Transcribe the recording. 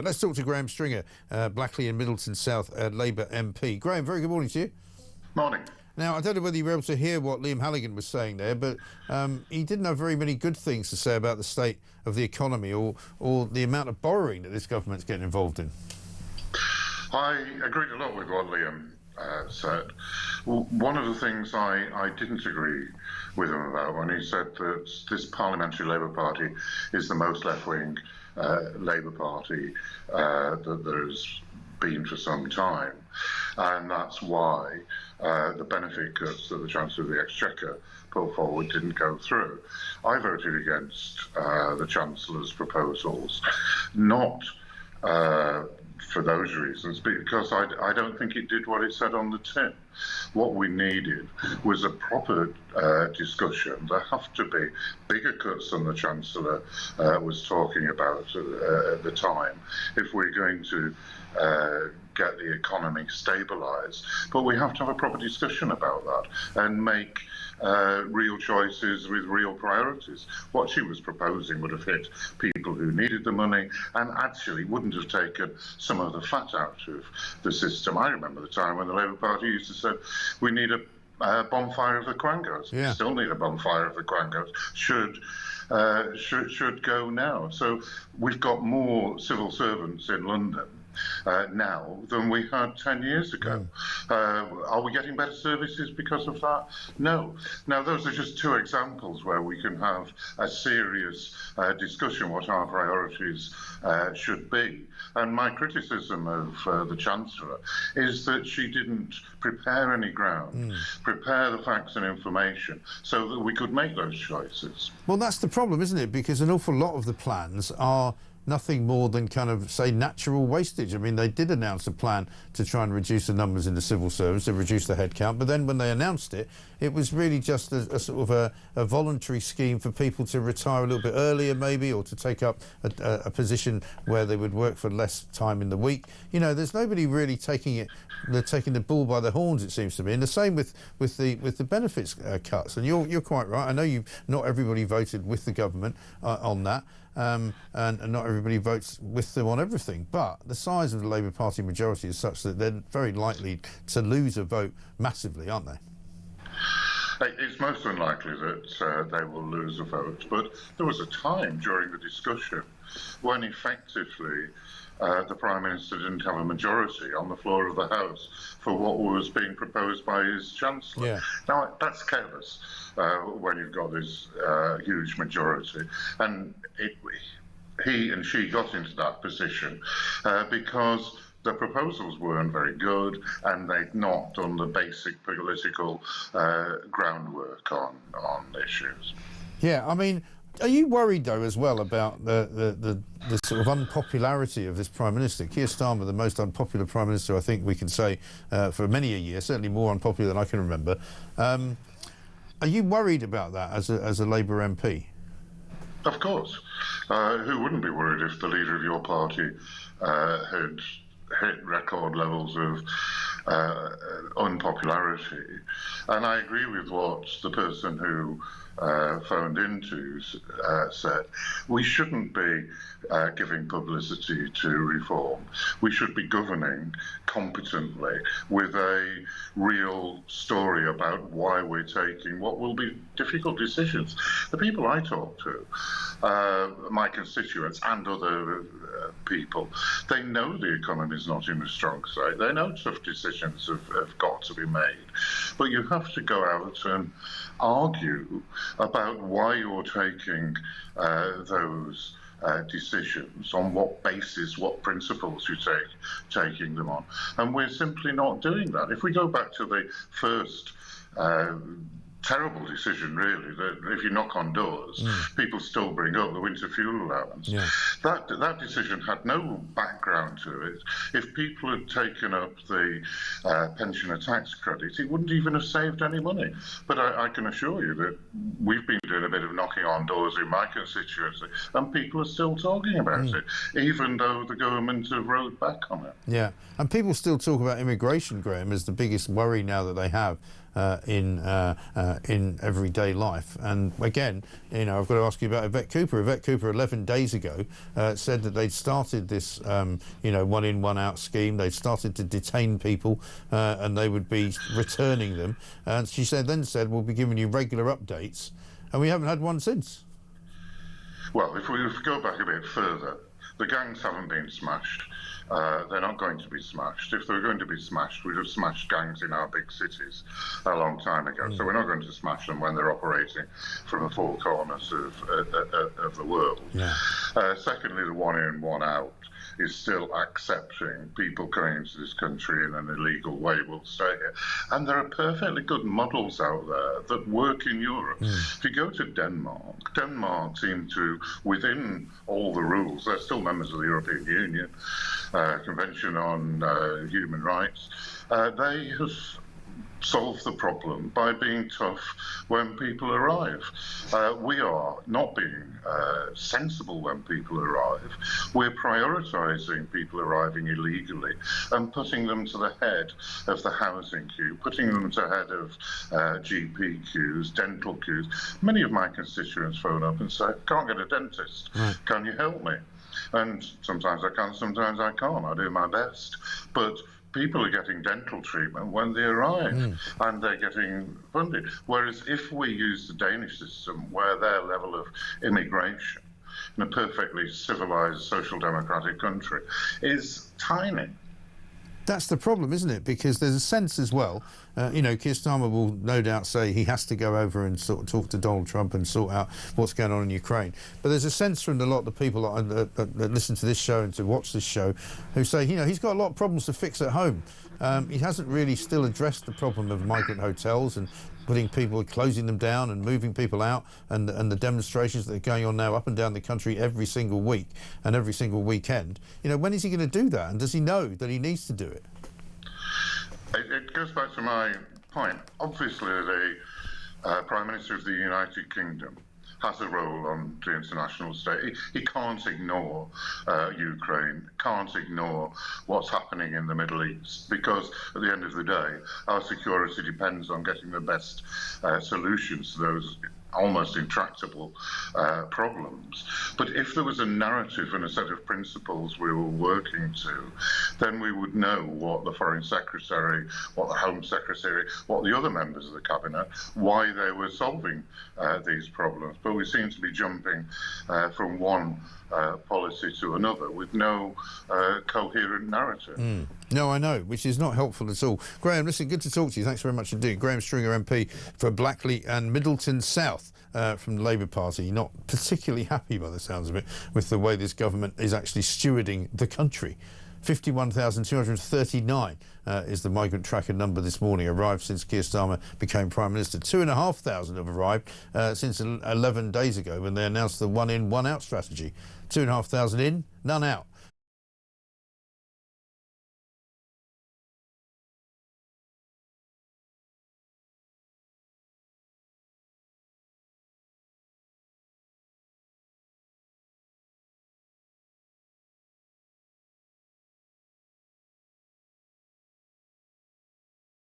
Let's talk to Graham Stringer, Blackley and Middleton South Labour MP. Graham, very good morning to you. Morning. Now, I don't know whether you were able to hear what Liam Halligan was saying there, but he didn't have very many good things to say about the state of the economy or the amount of borrowing that this government's getting involved in. I agreed a lot with what Liam said. One of the things I didn't agree with him about when he said that this Parliamentary Labour Party is the most left-wing Labour Party that there's been for some time, and that's why the benefit cuts that the Chancellor of the Exchequer put forward didn't go through. I voted against the Chancellor's proposals, not for those reasons, because I don't think it did what it said on the tin. What we needed was a proper discussion. There have to be bigger cuts than the Chancellor was talking about at the time if we're going to get the economy stabilised. But we have to have a proper discussion about that and make real choices with real priorities. What she was proposing would have hit people who needed the money and actually wouldn't have taken some of the fat out of the system. I remember the time when the Labour Party used to say, we need a bonfire of the Quangos. Yeah. We still need a bonfire of the Quangos. Should go now. So we've got more civil servants in London now than we had 10 years ago. Are we getting better services because of that? No. Now, those are just two examples where we can have a serious discussion what our priorities should be. And my criticism of the Chancellor is that she didn't prepare any ground, prepare the facts and information so that we could make those choices. Well, that's the problem, isn't it? Because an awful lot of the plans are nothing more than kind of, say, natural wastage. I mean, they did announce a plan to try and reduce the numbers in the civil service, to reduce the headcount, but then when they announced it, it was really just a sort of a voluntary scheme for people to retire a little bit earlier, maybe, or to take up a position where they would work for less time in the week. You know, there's nobody really taking the bull by the horns, it seems to me. And the same with the benefits cuts. And you're quite right. I know not everybody voted with the government on that. And not everybody votes with them on everything, but the size of the Labour Party majority is such that they're very likely to lose a vote massively, aren't they? It's most unlikely that they will lose a vote, but there was a time during the discussion when effectively the Prime Minister didn't have a majority on the floor of the House for what was being proposed by his Chancellor. Yeah. Now, that's careless when you've got this huge majority. And he and she got into that position because the proposals weren't very good and they'd not done the basic political groundwork on issues. Yeah, I mean, are you worried, though, as well, about the sort of unpopularity of this Prime Minister? Keir Starmer, the most unpopular Prime Minister, I think we can say, for many a year, certainly more unpopular than I can remember. Are you worried about that as a Labour MP? Of course. Who wouldn't be worried if the leader of your party had hit record levels of unpopularity? And I agree with what the person who phoned into said. We shouldn't be giving publicity to reform. We should be governing competently with a real story about why we're taking what will be difficult decisions. The people I talk to, my constituents and other people, they know the economy is not in a strong state. They know tough decisions have got to be made. But you have to go out and argue about why you're taking those decisions, on what basis, what principles you're taking them on. And we're simply not doing that. If we go back to the first terrible decision, really, that if you knock on doors, people still bring up the winter fuel allowance. Yeah. That decision had no background to it. If people had taken up the pensioner tax credit, it wouldn't even have saved any money. But I can assure you that we've been doing a bit of knocking on doors in my constituency, and people are still talking about it, even though the government have rowed back on it. Yeah, and people still talk about immigration, Graham, as the biggest worry now that they have in everyday life. And again, you know, I've got to ask you about Yvette Cooper. Yvette Cooper 11 days ago said that they'd started this, you know, one in, one out scheme. They'd started to detain people and they would be returning them. And she then said, we'll be giving you regular updates. And we haven't had one since. Well, if we go back a bit further, the gangs haven't been smashed. They're not going to be smashed. If they were going to be smashed, we'd have smashed gangs in our big cities a long time ago. So we're not going to smash them when they're operating from the four corners of the world. Yeah. Secondly, the one in, one out is still accepting people coming into this country in an illegal way will stay here. And there are perfectly good models out there that work in Europe. If you go to Denmark seem to, within all the rules, they're still members of the European Union, Convention on Human Rights, they have solve the problem by being tough when people arrive. We are not being sensible when people arrive. We're prioritising people arriving illegally and putting them to the head of the housing queue, putting them to the head of GP queues, dental queues. Many of my constituents phone up and say, can't get a dentist, can you help me? And sometimes I can, sometimes I can't. I do my best. But people are getting dental treatment when they arrive and they're getting funded. Whereas if we use the Danish system, where their level of immigration in a perfectly civilized social democratic country is tiny. That's the problem, isn't it? Because there's a sense as well, you know, Keir Starmer will no doubt say he has to go over and sort of talk to Donald Trump and sort out what's going on in Ukraine. But there's a sense from a lot of the people that listen to this show and to watch this show who say, you know, he's got a lot of problems to fix at home. He hasn't really still addressed the problem of migrant hotels and putting people, closing them down and moving people out, and the demonstrations that are going on now up and down the country every single week and every single weekend. You know, when is he going to do that? And does he know that he needs to do it? It goes back to my point. Obviously, the Prime Minister of the United Kingdom has a role on the international stage. He can't ignore Ukraine, can't ignore what's happening in the Middle East, because at the end of the day, our security depends on getting the best solutions to those almost intractable problems. But if there was a narrative and a set of principles we were working to, then we would know what the Foreign Secretary, what the Home Secretary, what the other members of the Cabinet, why they were solving these problems. But we seem to be jumping from one policy to another with no coherent narrative. No, I know, which is not helpful at all. Graham, listen, good to talk to you. Thanks very much indeed. Graham Stringer, MP for Blackley and Middleton South from the Labour Party. Not particularly happy, by the sounds of it, with the way this government is actually stewarding the country. 51,239 is the migrant tracker number this morning, arrived since Keir Starmer became Prime Minister. 2,500 have arrived since 11 days ago when they announced the one in, one out strategy. 2,500 in, none out.